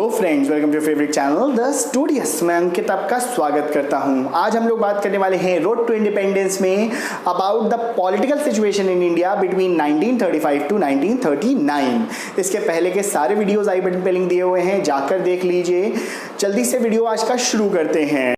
Hello friends, welcome to favourite channel the Studious. मैं अंकित आपका स्वागत करता हूं। आज हम लोग बात करने वाले हैं रोड टू इंडिपेंडेंस में about the political situation in India between 1935 to 1939। इसके पहले के सारे वीडियोस आई बटन पे लिंक दिए हुए हैं, जाकर देख लीजिए। जल्दी से वीडियो आज का शुरू करते हैं।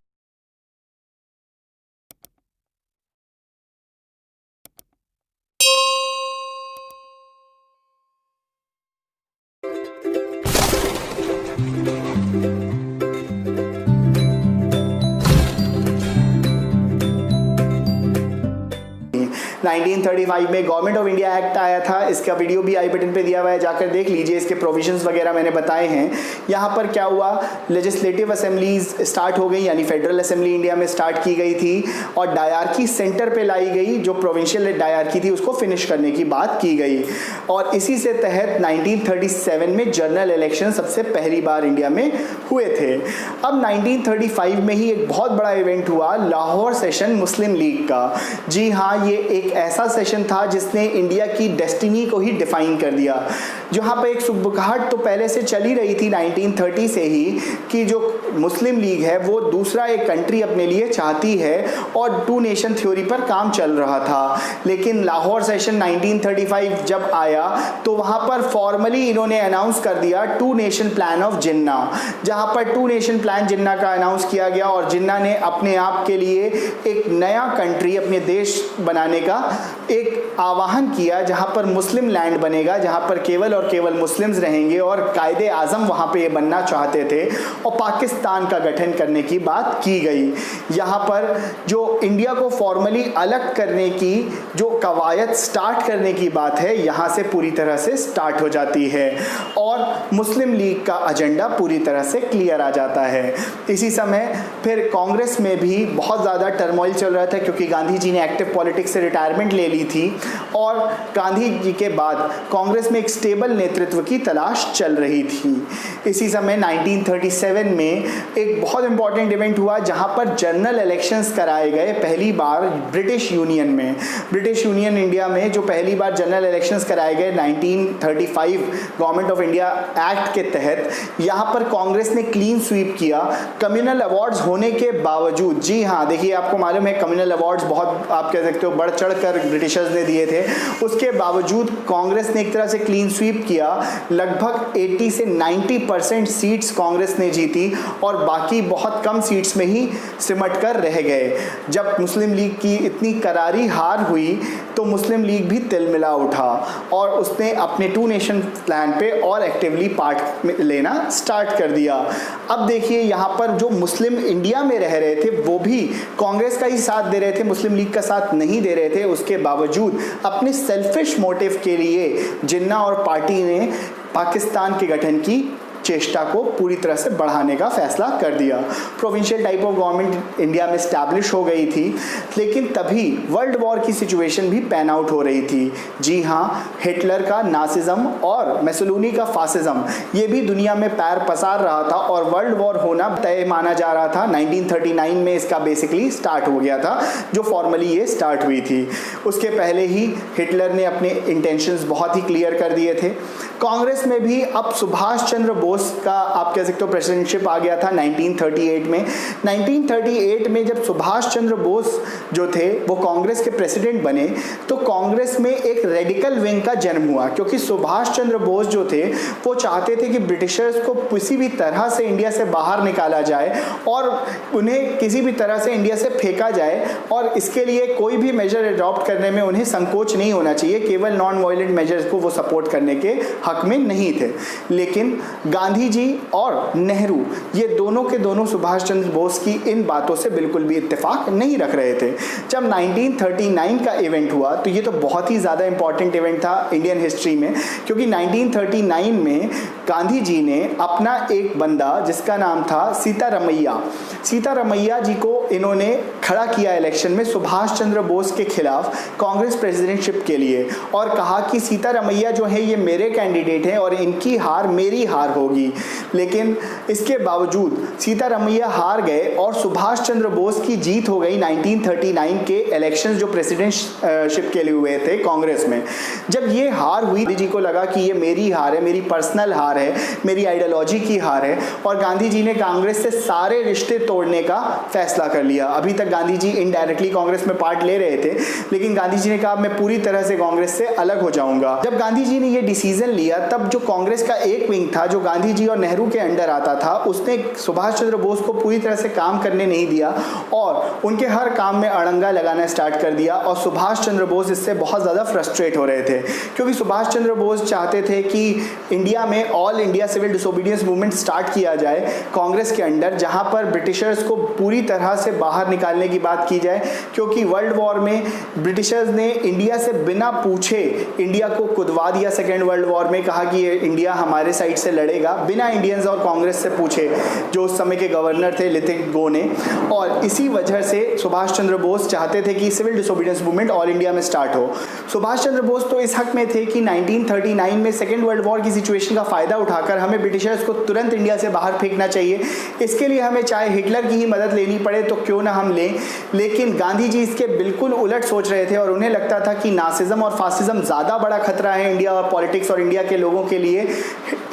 नाइनटीन 1935 में गवर्नमेंट ऑफ इंडिया एक्ट आया था। इसका वीडियो भी आई बटन पे दिया हुआ है, जाकर देख लीजिए। इसके प्रोविजंस वगैरह मैंने बताए हैं। यहाँ पर क्या हुआ, लेजिस्लेटिव असेंबलीज स्टार्ट हो गई, यानी फेडरल असेंबली इंडिया में स्टार्ट की गई थी और डायरकी सेंटर पे लाई गई। जो प्रोविंशियल डायरकी थी उसको फिनिश करने की बात की गई और इसी से तहत 1937 में जनरल इलेक्शन सबसे पहली बार इंडिया में हुए थे। अब 1935 में ही एक बहुत बड़ा इवेंट हुआ, लाहौर सेशन मुस्लिम लीग का। जी हाँ, ये एक ऐसा सेशन था जिसने इंडिया की डेस्टिनी को ही डिफाइन कर दिया। जहां पर एक सुबुगाहट तो पहले से चली रही थी 1930 से ही कि जो मुस्लिम लीग है वो दूसरा एक कंट्री अपने लिए चाहती है और टू नेशन थ्योरी पर काम चल रहा था। लेकिन लाहौर सेशन 1935 जब आया तो वहां पर फॉर्मली इन्होंने अनाउंस कर दिया टू नेशन प्लान ऑफ जिन्ना, जहां पर टू नेशन प्लान जिन्ना का अनाउंस किया गया और जिन्ना ने अपने आप के लिए एक नया कंट्री, अपने देश बनाने का एक आवाहन किया, जहां पर मुस्लिम लैंड बनेगा, जहां पर केवल और केवल मुस्लिम्स रहेंगे और कायदे आजम वहां पे ये बनना चाहते थे और पाकिस्तान का गठन करने की बात की गई। यहां पर जो इंडिया को फॉर्मली अलग करने की जो कवायद स्टार्ट करने की बात है, यहां से पूरी तरह से स्टार्ट हो जाती है और मुस्लिम लीग का एजेंडा पूरी तरह से क्लियर आ जाता है। इसी समय फिर कांग्रेस में भी बहुत ज़्यादा टर्मोइल चल रहा था, क्योंकि गांधी जी ने एक्टिव पॉलिटिक्स से रिटायरमेंट ले ली थी और गांधी जी के बाद कांग्रेस में एक स्टेबल नेतृत्व की तलाश चल रही थी। इसी समय 1937 में एक बहुत इंपॉर्टेंट इवेंट हुआ, जहां पर जनरल इलेक्शंस कराए गए पहली बार ब्रिटिश यूनियन में। ब्रिटिश यूनियन इंडिया में जो पहली बार जनरल इलेक्शंस कराए गए 1935 गवर्नमेंट ऑफ इंडिया एक्ट के तहत, यहां पर कांग्रेस ने क्लीन स्वीप किया। कम्युनल अवार्ड्स होने के बावजूद, जी हाँ, देखिए आपको मालूम है कम्युनल अवार्ड्स बहुत, आप कह सकते हो, बढ़ चढ़ कर ब्रिटिशर्स ने दिए थे। उसके बावजूद कांग्रेस ने एक तरह से क्लीन स्वीप किया। लगभग 80 से 90% सीट्स कांग्रेस ने जीती और बाकी बहुत कम सीट्स में ही सिमट कर रह गए। जब मुस्लिम लीग की इतनी करारी हार हुई तो मुस्लिम लीग भी तिलमिला उठा और उसने अपने टू नेशन प्लान पे और एक्टिवली पार्ट लेना स्टार्ट कर दिया। अब देखिए यहाँ पर जो मुस्लिम इंडिया में रह रहे थे वो भी कांग्रेस का ही साथ दे रहे थे, मुस्लिम लीग का साथ नहीं दे रहे थे। उसके बावजूद अपने सेल्फिश मोटिव के लिए जिन्ना और पार्टी ने पाकिस्तान के गठन की चेष्टा को पूरी तरह से बढ़ाने का फैसला कर दिया। Provincial type of government India में स्टैब्लिश हो गई थी, लेकिन तभी वर्ल्ड वॉर की सिचुएशन भी पैन आउट हो रही थी। जी हाँ, हिटलर का नासिज्म और मुसोलिनी का फासिज्म ये भी दुनिया में पैर पसार रहा था और वर्ल्ड वॉर होना तय माना जा रहा था। 1939 में इसका बेसिकली स्टार्ट हो गया था, जो फॉर्मली ये स्टार्ट हुई थी। उसके पहले ही हिटलर ने अपने इंटेंशंस बहुत ही क्लियर कर दिए थे। कांग्रेस में भी अब सुभाष चंद्र बोस का, आप कह सकते हो, प्रेसिडेंटशिप आ गया था 1938 में। 1938 में जब सुभाष चंद्र बोस जो थे वो कांग्रेस के प्रेसिडेंट बने तो कांग्रेस में एक रेडिकल विंग का जन्म हुआ, क्योंकि सुभाष चंद्र बोस जो थे वो चाहते थे कि ब्रिटिशर्स को किसी भी तरह से इंडिया से बाहर निकाला जाए और उन्हें किसी भी तरह से इंडिया से फेंका जाए, और इसके लिए कोई भी मेजर अडॉप्ट करने में उन्हें संकोच नहीं होना चाहिए। केवल नॉन वायलेंट मेजर्स को वो सपोर्ट करने के हक में नहीं थे। लेकिन गांधी जी और नेहरू, ये दोनों के दोनों सुभाष चंद्र बोस की इन बातों से बिल्कुल भी इत्तेफाक नहीं रख रहे थे। जब 1939 का इवेंट हुआ तो ये तो बहुत ही ज़्यादा इंपॉर्टेंट इवेंट था इंडियन हिस्ट्री में, क्योंकि 1939 में गांधी जी ने अपना एक बंदा जिसका नाम था सीतारमैया जी को इन्होंने खड़ा किया इलेक्शन में सुभाष चंद्र बोस के खिलाफ कांग्रेस प्रेसिडेंटशिप के लिए और कहा कि सीतारमैया जो है ये मेरे कैंडिडेट हैं और इनकी हार मेरी हार होगी। लेकिन इसके बावजूद सीतारमैया हार गए और सुभाष चंद्र बोस की जीत हो गई 1939 के इलेक्शंस जो प्रेसिडेंटशिप के लिए हुए थे कांग्रेस में। जब ये हार हुई, जी को लगा कि ये मेरी हार है, मेरी पर्सनल हार हार है, मेरी आइडियोलॉजी की हार है, और गांधी जी ने कांग्रेस से सारे रिश्ते तोड़ने का फैसला कर लिया। अभी तक गांधी जी इनडायरेक्टली कांग्रेस में पार्ट ले रहे थे, लेकिन गांधी जी ने कहा मैं पूरी तरह से कांग्रेस से अलग हो जाऊंगा। जब गांधी जी ने ये डिसीजन लिया तब जो कांग्रेस का एक विंग था जो गांधी जी और नेहरू के अंडर आता था, उसने सुभाष चंद्र बोस को पूरी तरह से काम करने नहीं दिया और उनके हर काम में अड़ंगा लगाना स्टार्ट कर दिया। और सुभाष चंद्र बोस इससे बहुत ज़्यादा फ्रस्ट्रेट हो रहे थे, क्योंकि सुभाष चंद्र बोस चाहते थे कि इंडिया में all India civil disobedience movement start किया जाए कांग्रेस के अंडर, जहां पर ब्रिटिशर्स को पूरी तरह से बाहर निकालने की बात की जाए, क्योंकि वर्ल्ड वॉर में ब्रिटिशर्स ने इंडिया से बिना पूछे इंडिया को कुदवा दिया। सेकेंड वर्ल्ड वॉर में कहा कि इंडिया हमारे साइड से लड़ेगा बिना इंडियंस और कांग्रेस से पूछे, जो उस समय के गवर्नर थे लिथिक गो ने। और इसी वजह से सुभाष चंद्र बोस चाहते थे कि civil disobedience movement all India में स्टार्ट हो। सुभाष चंद्र बोस तो इस हक में थे कि 1939 में सेकेंड वर्ल्ड वॉर की सिचुएशन का फायदा उठाकर हमें ब्रिटिशर्स को तुरंत इंडिया से बाहर फेंकना चाहिए, इसके लिए हमें चाहे हिटलर की ही मदद लेनी पड़े तो क्यों ना हम लें। लेकिन गांधी जी इसके बिल्कुल उलट सोच रहे थे और उन्हें लगता था कि नासिज्म और फासिज्म ज़्यादा बड़ा खतरा है इंडिया और पॉलिटिक्स और इंडिया के लोगों के लिए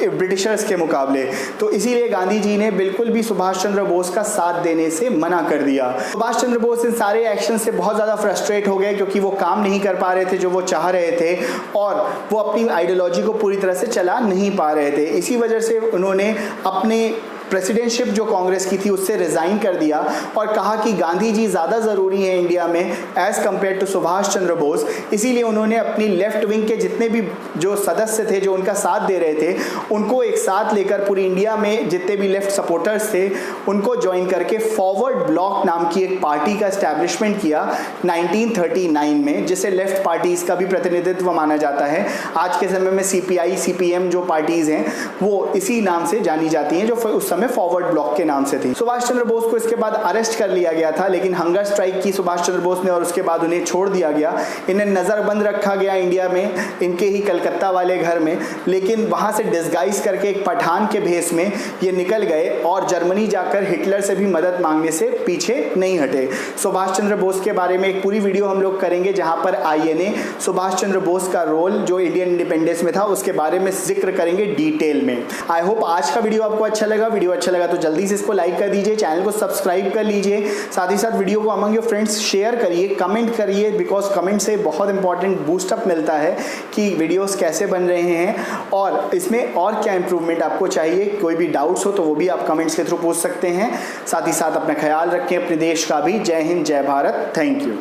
ब्रिटिशर्स के मुकाबले। तो इसीलिए गांधी जी ने बिल्कुल भी सुभाष चंद्र बोस का साथ देने से मना कर दिया। सुभाष चंद्र बोस इन सारे एक्शन से बहुत ज़्यादा फ्रस्ट्रेट हो गए, क्योंकि वो काम नहीं कर पा रहे थे जो वो चाह रहे थे और वो अपनी आइडियोलॉजी को पूरी तरह से चला नहीं पा रहे थे। इसी वजह से उन्होंने अपने प्रेसिडेंटशिप जो कांग्रेस की थी उससे रिज़ाइन कर दिया और कहा कि गांधी जी ज़्यादा ज़रूरी हैं इंडिया में as compare to Subhash Chandra Bose. इसीलिए उन्होंने अपनी लेफ्ट विंग के जितने भी जो सदस्य थे जो उनका साथ दे रहे थे उनको एक साथ लेकर पूरी इंडिया में जितने भी लेफ्ट सपोर्टर्स थे उनको ज्वाइन करके फॉरवर्ड ब्लॉक नाम की एक पार्टी का एस्टैब्लिशमेंट किया 1939 में, जिसे लेफ्ट पार्टीज़ का भी प्रतिनिधित्व माना जाता है। आज के समय में CPI CPM जो पार्टीज़ हैं वो इसी नाम से जानी जाती हैं, जो उस में फॉरवर्ड ब्लॉक के नाम से थी। सुभाष चंद्र बोस को इसके बाद अरेस्ट कर लिया गया था, लेकिन हंगर स्ट्राइक की सुभाष चंद्र बोस ने और उसके बाद उन्हें छोड़ दिया गया। इन्हें नज़रबंद रखा गया इंडिया में, इनके ही कलकत्ता वाले घर में, लेकिन वहां से डिस्गाइज करके एक पठान के भेष में ये निकल गए और जर्मनी जाकर हिटलर से भी मदद मांगने से पीछे नहीं हटे। सुभाष चंद्र बोस के बारे में एक पूरी वीडियो हम लोग करेंगे जहां पर INA सुभाष चंद्र बोस का रोल जो इंडियन इंडिपेंडेंस में था उसके बारे में जिक्र करेंगे डिटेल में। आई होप आज का वीडियो आपको अच्छा लगा। वीडियो अच्छा लगा तो जल्दी से इसको लाइक कर दीजिए, चैनल को सब्सक्राइब कर लीजिए, साथ ही साथ वीडियो को अमंग योर फ्रेंड्स शेयर करिए, कमेंट करिए, बिकॉज कमेंट से बहुत इंपॉर्टेंट बूस्टअप मिलता है कि वीडियोस कैसे बन रहे हैं और इसमें और क्या इंप्रूवमेंट आपको चाहिए। कोई भी डाउट्स हो तो वो भी आप कमेंट्स के थ्रू पूछ सकते हैं। साथ ही साथ अपना ख्याल रखें, अपने देश का भी। जय हिंद, जय भारत, थैंक यू।